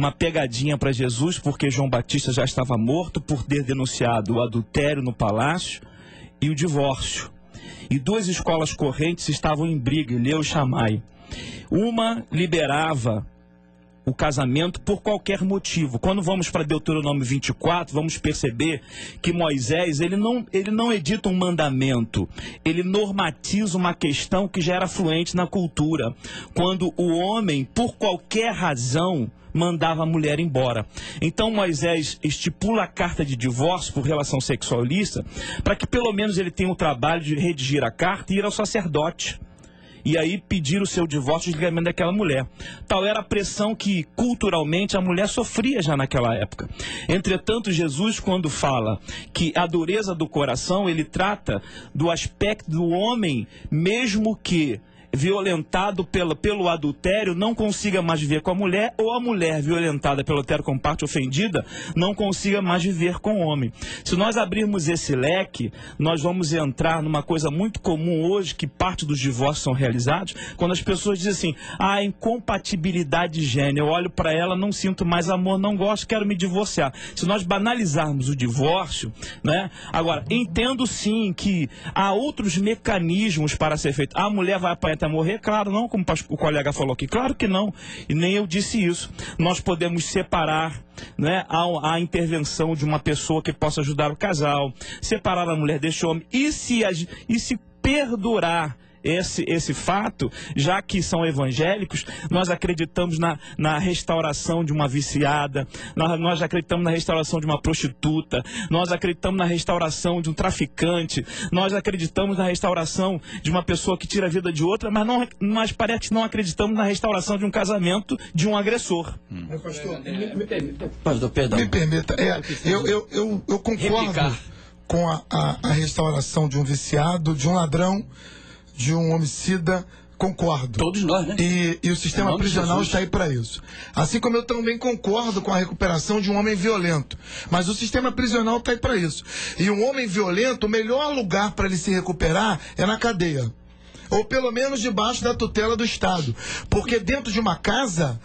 uma pegadinha para Jesus, porque João Batista já estava morto por ter denunciado o adultério no palácio e o divórcio. E duas escolas correntes estavam em briga, Eleu e Shammai. Uma liberava o casamento por qualquer motivo. Quando vamos para Deuteronômio 24, vamos perceber que Moisés, ele não edita um mandamento, ele normatiza uma questão que já era fluente na cultura. Quando o homem, por qualquer razão, mandava a mulher embora. Então Moisés estipula a carta de divórcio por relação sexual ilícita, para que pelo menos ele tenha o trabalho de redigir a carta e ir ao sacerdote. E aí pedir o seu divórcio e desligamento daquela mulher. Tal era a pressão que culturalmente a mulher sofria já naquela época. Entretanto, Jesus, quando fala que a dureza do coração, ele trata do aspecto do homem, mesmo que violentado pelo adultério, não consiga mais viver com a mulher, ou a mulher violentada pelo adultério como parte ofendida, não consiga mais viver com o homem. Se nós abrirmos esse leque, nós vamos entrar numa coisa muito comum hoje, que parte dos divórcios são realizados, quando as pessoas dizem assim, incompatibilidade de gênero, eu olho para ela, não sinto mais amor, não gosto, quero me divorciar. Se nós banalizarmos o divórcio, né? Agora, entendo sim que há outros mecanismos para ser feito. A mulher vai apanhar até morrer? Claro, não, como o colega falou aqui, claro que não, e nem eu disse isso. Nós podemos separar, né, a intervenção de uma pessoa que possa ajudar o casal, separar a mulher deste homem, e se perdurar esse fato, já que são evangélicos, nós acreditamos na restauração de uma viciada, nós acreditamos na restauração de uma prostituta, nós acreditamos na restauração de um traficante, nós acreditamos na restauração de uma pessoa que tira a vida de outra, mas parece que não acreditamos na restauração de um casamento de um agressor. Pastor, perdão. Me permita, eu concordo com a restauração de um viciado, de um ladrão, de um homicida, concordo. Todos nós, né? E o sistema prisional está aí para isso. Assim como eu também concordo com a recuperação de um homem violento. Mas o sistema prisional está aí para isso. E um homem violento, o melhor lugar para ele se recuperar é na cadeia. Ou pelo menos debaixo da tutela do Estado. Porque dentro de uma casa,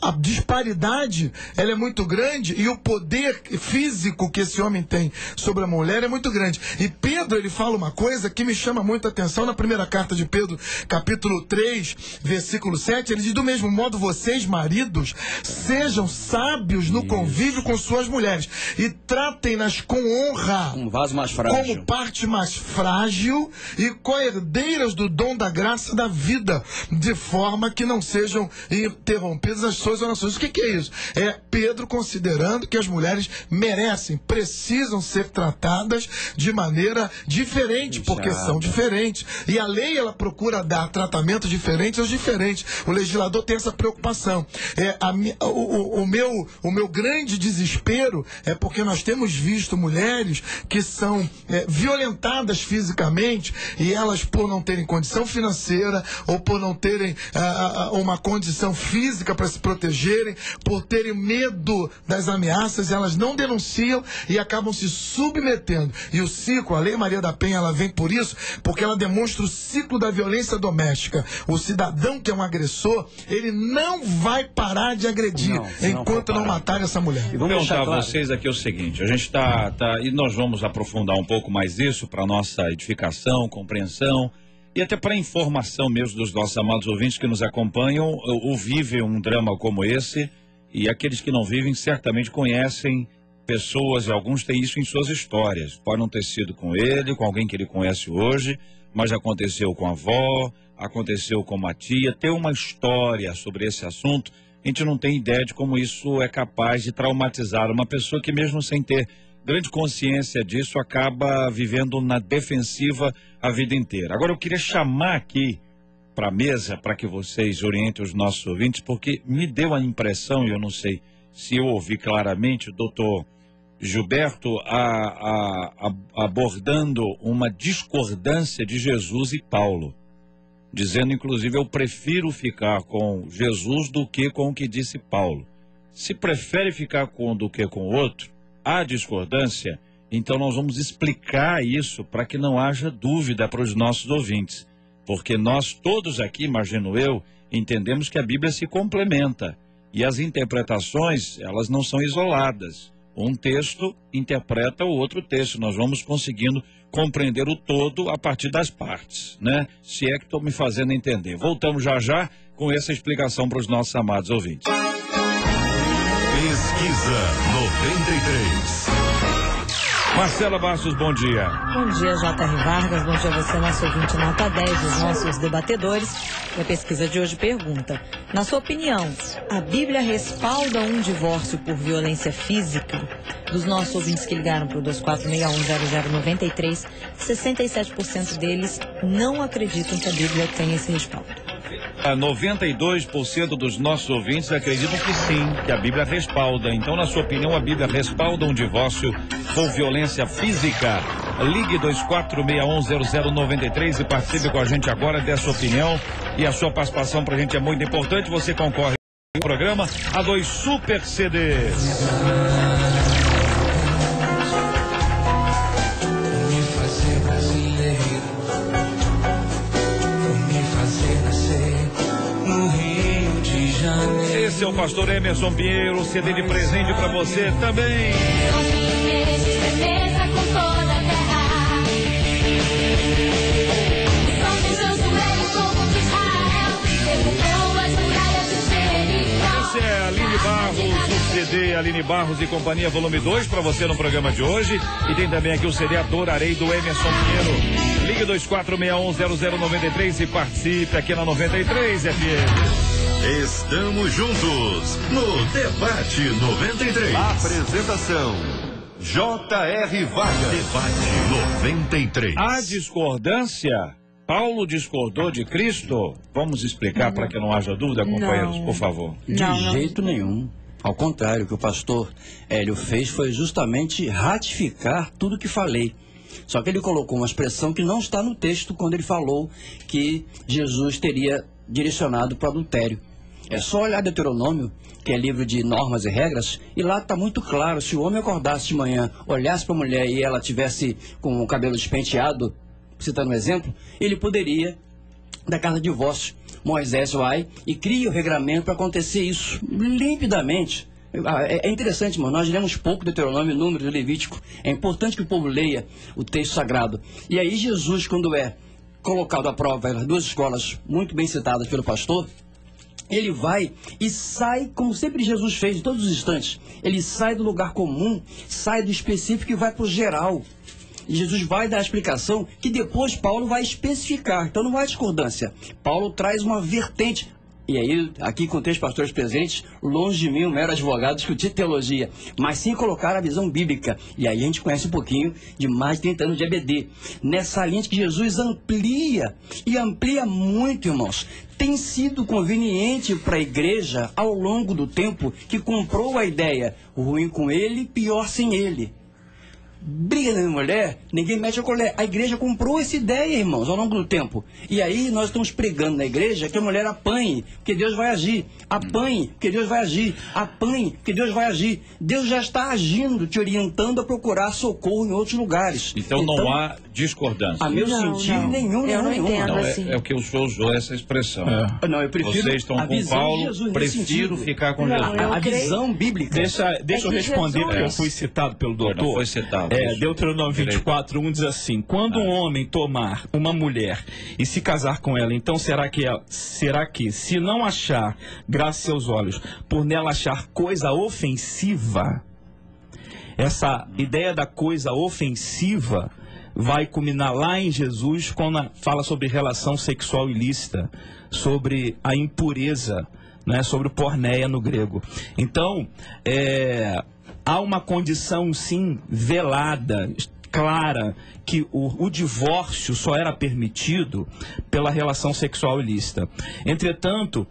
a disparidade, ela é muito grande, e o poder físico que esse homem tem sobre a mulher é muito grande. E Pedro, ele fala uma coisa que me chama muito a atenção na primeira carta de Pedro, capítulo 3, versículo 7, ele diz: do mesmo modo, vocês, maridos, sejam sábios no convívio com suas mulheres, e tratem-nas com honra, um vaso mais frágil, como parte mais frágil e co-herdeiras do dom da graça da vida, de forma que não sejam interrompidas as suas orações. O que é isso? É Pedro considerando que as mulheres merecem, precisam ser tratadas de maneira diferente, porque são diferentes. E a lei, ela procura dar tratamento diferente aos diferentes. O legislador tem essa preocupação. O meu grande desespero é porque nós temos visto mulheres que são violentadas fisicamente, e elas, por não terem condição financeira, ou por não terem uma condição física para se protegerem, por terem medo das ameaças, elas não denunciam e acabam se submetendo. E o ciclo, a Lei Maria da Penha, ela vem por isso, porque ela demonstra o ciclo da violência doméstica. O cidadão que é um agressor, ele não vai parar de agredir enquanto não matar essa mulher. E vamos perguntar a vocês aqui o seguinte: a gente e nós vamos aprofundar um pouco mais isso para nossa edificação, compreensão e até para informação mesmo dos nossos amados ouvintes que nos acompanham ou vivem um drama como esse, e aqueles que não vivem certamente conhecem pessoas, e alguns têm isso em suas histórias. Pode não ter sido com ele, com alguém que ele conhece hoje, mas aconteceu com a avó, aconteceu com uma tia. Tem uma história sobre esse assunto. A gente não tem ideia de como isso é capaz de traumatizar uma pessoa que, mesmo sem ter grande consciência disso, acaba vivendo na defensiva a vida inteira. Agora eu queria chamar aqui para a mesa para que vocês orientem os nossos ouvintes, porque me deu a impressão, e eu não sei se eu ouvi claramente, o doutor Gilberto abordando uma discordância de Jesus e Paulo, dizendo inclusive: eu prefiro ficar com Jesus do que com o que disse Paulo. Se prefere ficar com um do que com o outro, há discordância, então nós vamos explicar isso para que não haja dúvida para os nossos ouvintes, porque nós todos aqui, imagino eu, entendemos que a Bíblia se complementa e as interpretações, elas não são isoladas. Um texto interpreta o outro texto, nós vamos conseguindo compreender o todo a partir das partes, né? Se é que estou me fazendo entender. Voltamos já já com essa explicação para os nossos amados ouvintes. Pesquisa 93. Marcela Bastos, bom dia. Bom dia, J.R. Vargas. Bom dia a você, nosso ouvinte nota 10 dos nossos debatedores. E a pesquisa de hoje pergunta: na sua opinião, a Bíblia respalda um divórcio por violência física? Dos nossos ouvintes que ligaram para o 24610093, 67% deles não acreditam que a Bíblia tem esse respaldo. 92% dos nossos ouvintes acreditam que sim, que a Bíblia respalda. Então, na sua opinião, a Bíblia respalda um divórcio por violência física? Ligue 24610093 e participe com a gente agora dessa opinião. E a sua participação pra gente é muito importante. Você concorre ao programa a 2 super CDs. Esse é o pastor Emerson Pinheiro, CD de presente pra você também. Esse é Aline Barros, o CD Aline Barros e Companhia Volume 2 pra você no programa de hoje. E tem também aqui o CD Adorarei do Emerson Pinheiro. Ligue 24610093 e participe aqui na 93 FM. Estamos juntos no Debate 93. Apresentação: J.R. Vargas. Debate 93. A discordância, Paulo discordou de Cristo? Vamos explicar para que não haja dúvida, companheiros, por favor. De jeito nenhum. Ao contrário, o que o pastor Hélio fez foi justamente ratificar tudo que falei. Só que ele colocou uma expressão que não está no texto quando ele falou que Jesus teria direcionado para o adultério. É só olhar Deuteronômio, que é livro de normas e regras, e lá está muito claro: se o homem acordasse de manhã, olhasse para a mulher e ela tivesse com o cabelo despenteado, citando um exemplo, ele poderia declarar divórcio. Moisés vai e cria o regramento para acontecer isso limpidamente. É interessante, irmão, nós lemos pouco Deuteronômio, Números e Levítico. É importante que o povo leia o texto sagrado. E aí Jesus, quando é colocado à prova, as 2 escolas muito bem citadas pelo pastor, ele vai e sai, como sempre Jesus fez, em todos os instantes. Ele sai do lugar comum, sai do específico e vai para o geral. E Jesus vai dar a explicação que depois Paulo vai especificar. Então não há discordância. Paulo traz uma vertente. E aí, aqui com 3 pastores presentes, longe de mim, um mero advogado, discutir teologia, mas sim colocar a visão bíblica. E aí a gente conhece um pouquinho de mais de 30 anos de EBD. Nessa linha que Jesus amplia, e amplia muito, irmãos. Tem sido conveniente para a igreja, ao longo do tempo, que comprou a ideia: ruim com ele, pior sem ele. Briga da mulher, ninguém mete a colher. A igreja comprou essa ideia, irmãos, ao longo do tempo. E aí nós estamos pregando na igreja que a mulher apanhe, porque Deus vai agir. Apanhe, porque Deus vai agir. Apanhe, porque Deus vai agir. Deus já está agindo, te orientando a procurar socorro em outros lugares. Então não há discordância. A meu sentir, nenhum. Eu não entendo Não, assim. é o que o senhor usou essa expressão. Não, eu prefiro. Vocês estão a com visão Paulo, de Jesus, prefiro ficar com Jesus. eu A creio- visão bíblica. Deixa eu que responder, porque eu Jesus- fui citado pelo Não doutor. foi citado. Deuteronômio 24:1 diz assim: quando um homem tomar uma mulher e se casar com ela, então será que, se não achar graça aos seus olhos, por nela achar coisa ofensiva, essa ideia da coisa ofensiva vai culminar lá em Jesus, quando fala sobre relação sexual ilícita, sobre a impureza, né, sobre o porneia no grego. Então, há uma condição, sim, velada, clara, que o divórcio só era permitido pela relação sexual ilícita. Entretanto,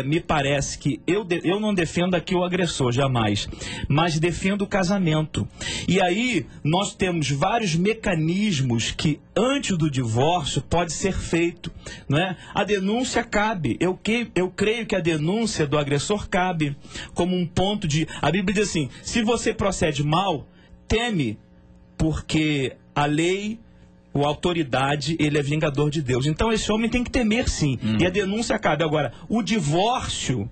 me parece que eu não defendo aqui o agressor, jamais, mas defendo o casamento. E aí nós temos vários mecanismos que antes do divórcio pode ser feito, não é? A denúncia cabe. Eu creio que a denúncia do agressor cabe como um ponto de... A Bíblia diz assim: se você procede mal, teme, porque a lei, o autoridade, ele é vingador de Deus. Então esse homem tem que temer, sim. E a denúncia cabe. Agora, o divórcio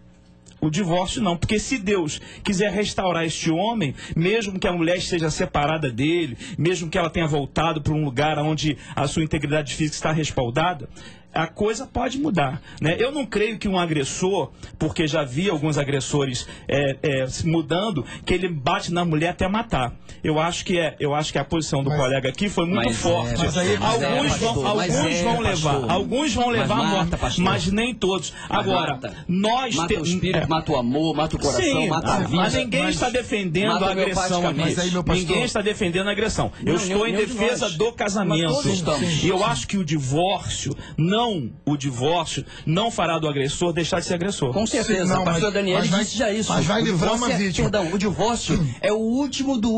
não, porque se Deus quiser restaurar este homem, mesmo que a mulher esteja separada dele, mesmo que ela tenha voltado para um lugar onde a sua integridade física está respaldada, a coisa pode mudar, né? Eu não creio que um agressor, porque já vi alguns agressores mudando, que ele bate na mulher até matar. Eu acho que a posição do colega aqui foi muito forte. Alguns vão levar a morte, mas nem todos. Agora, mata o espírito, mata o amor, mata o coração, mata a vida. Mas ninguém está defendendo a agressão aqui. Ninguém está defendendo a agressão. Eu estou em defesa do casamento. E eu acho que o divórcio não fará do agressor deixar de ser agressor. Com certeza. O pastor Daniel disse já isso. Mas vai livrar uma vítima. Perdão, o divórcio é o último do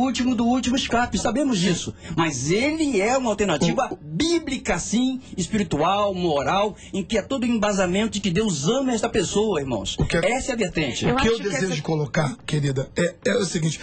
último escape. Sabemos disso. Mas ele é uma alternativa bíblica, sim, espiritual, moral, em que é todo o embasamento de que Deus ama esta pessoa, irmãos. Essa é a vertente. O que eu desejo colocar, querida, é o seguinte,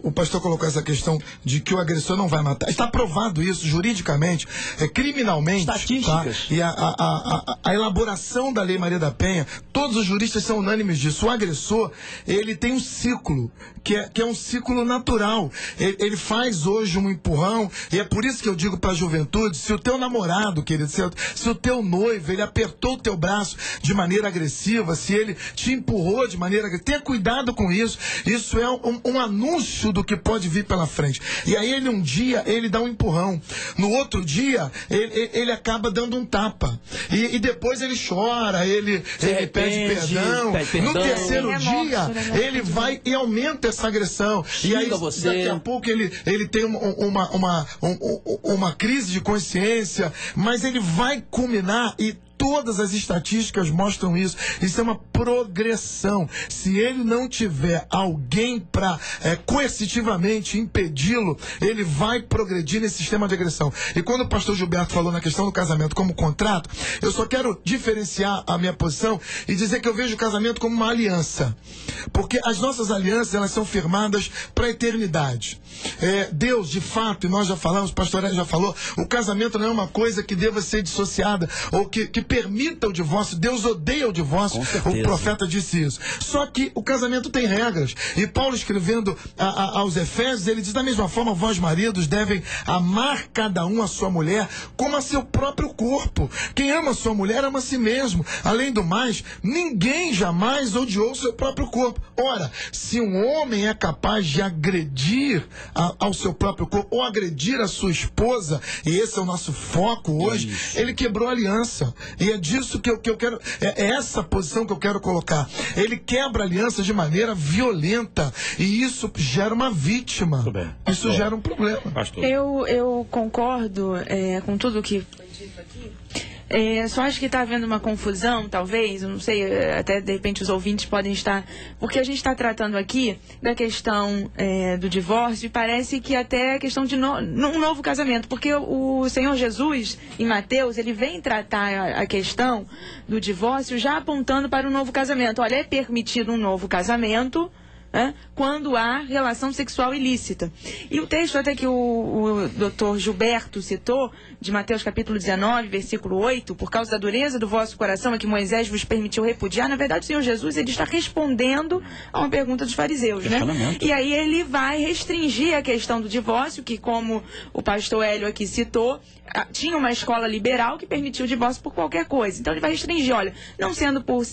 o pastor colocou essa questão de que o agressor não vai matar. Está provado isso juridicamente, criminalmente. Estatísticas. Tá? E a elaboração da Lei Maria da Penha, todos os juristas são unânimes disso. O agressor, ele tem um ciclo, que é um ciclo natural. Ele faz hoje um empurrão, e é por isso que eu digo para a juventude, se o teu namorado, querido, se o teu noivo, ele apertou o teu braço de maneira agressiva, se ele te empurrou de maneira agressiva, tenha cuidado com isso. Isso é um anúncio do que pode vir pela frente. E aí um dia, ele dá um empurrão. No outro dia, ele acaba dando um tapa. E depois ele chora, ele pede perdão. No terceiro dia, ele vai e aumenta essa agressão. E aí, daqui a pouco, ele tem uma crise de consciência, mas ele vai culminar e todas as estatísticas mostram isso. Isso é uma progressão. Se ele não tiver alguém para coercitivamente impedi-lo, ele vai progredir nesse sistema de agressão. E quando o pastor Gilberto falou na questão do casamento como contrato, eu só quero diferenciar a minha posição e dizer que eu vejo o casamento como uma aliança. Porque as nossas alianças, elas são firmadas para a eternidade. Deus, de fato, e nós já falamos, o pastor já falou, o casamento não é uma coisa que deva ser dissociada ou que permita o divórcio. Deus odeia o divórcio. O profeta disse isso. Só que o casamento tem regras. E Paulo, escrevendo aos Efésios, ele diz: da mesma forma, vós maridos devem amar cada um a sua mulher como a seu próprio corpo. Quem ama a sua mulher ama a si mesmo. Além do mais, ninguém jamais odiou o seu próprio corpo. Ora, se um homem é capaz de agredir ao seu próprio corpo ou agredir a sua esposa, e esse é o nosso foco hoje, ele quebrou a aliança. E é disso que eu quero, é essa posição que eu quero colocar. Ele quebra a aliança de maneira violenta e isso gera uma vítima. Isso gera um problema. Eu concordo com tudo que foi dito aqui. Só acho que está havendo uma confusão, talvez, eu não sei, até de repente os ouvintes podem estar, porque a gente está tratando aqui da questão do divórcio e parece que até a questão de um novo casamento, porque o Senhor Jesus, em Mateus, ele vem tratar a questão do divórcio já apontando para um novo casamento. Olha, é permitido um novo casamento quando há relação sexual ilícita. E o texto até que o doutor Gilberto citou, de Mateus capítulo 19, versículo 8, por causa da dureza do vosso coração é que Moisés vos permitiu repudiar, na verdade o Senhor Jesus ele está respondendo a uma pergunta dos fariseus, né? E aí ele vai restringir a questão do divórcio, que como o pastor Hélio aqui citou, tinha uma escola liberal que permitia o divórcio por qualquer coisa. Então ele vai restringir, olha, não sendo por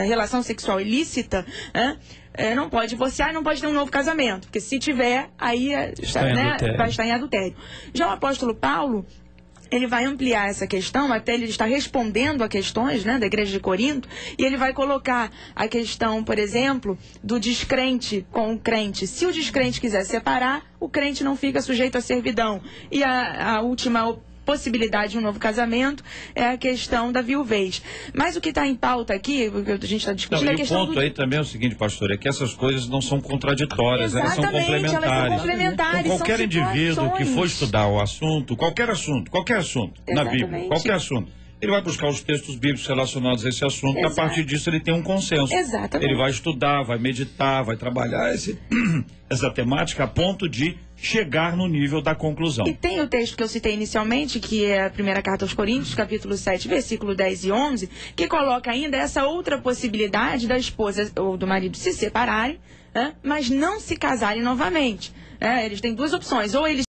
relação sexual ilícita, não pode divorciar e não pode ter um novo casamento, porque se tiver, aí vai estar em adultério. Já o apóstolo Paulo, ele vai ampliar essa questão, até ele está respondendo a questões da igreja de Corinto, e ele vai colocar a questão, por exemplo, do descrente com o crente. Se o descrente quiser separar, o crente não fica sujeito à servidão. E a última possibilidade de um novo casamento é a questão da viuvez. Mas o que está em pauta aqui, o que a gente está discutindo, é a questão o ponto aí também é o seguinte, pastor, é que essas coisas não são contraditórias, elas são complementares. Elas são complementares. Então, qualquer indivíduo que for estudar o assunto, qualquer assunto na Bíblia, qualquer assunto, ele vai buscar os textos bíblicos relacionados a esse assunto, e a partir disso ele tem um consenso. Exatamente. Ele vai estudar, vai meditar, vai trabalhar essa temática a ponto de chegar no nível da conclusão. E tem o texto que eu citei inicialmente, que é a primeira carta aos Coríntios, capítulo 7, versículo 10 e 11, que coloca ainda essa outra possibilidade da esposa ou do marido se separarem, mas não se casarem novamente. Eles têm duas opções, ou eles